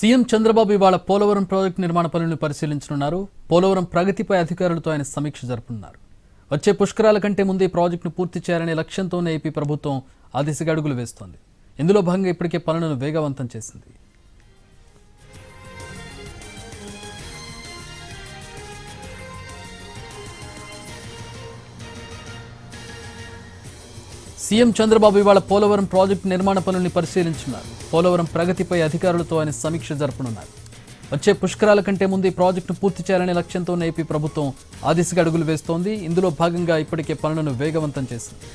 CM Chandrababu ఇవాళ Polavaram project నిర్మాణ పనులను పరిశీలించనున్నారు. పోలవరం ప్రగతిపై అధికారులతో ఆయన సమీక్ష జరుపుతున్నారు. వచ్చే పుష్కరాల కంటే ముందే ప్రాజెక్టును పూర్తి చేయాలనే లక్ష్యంతోనే ఏపీ ప్రభుత్వం ఆ దిశగా అడుగులు వేస్తోంది. ఇందులో భాగంగా ఇప్పటికే పనులను వేగవంతం చేసింది. సీఎం చంద్రబాబు ఇవాళ పోలవరం ప్రాజెక్టు నిర్మాణ పనుల్ని పరిశీలించున్నారు. పోలవరం ప్రగతిపై అధికారులతో ఆయన సమీక్ష జరుపునున్నారు. వచ్చే పుష్కరాల కంటే ముందు ఈ ప్రాజెక్టును పూర్తి చేయాలనే లక్ష్యంతోనే ఏపీ ప్రభుత్వం ఆ దిశగా అడుగులు వేస్తోంది. ఇందులో భాగంగా ఇప్పటికే పనులను వేగవంతం చేసింది.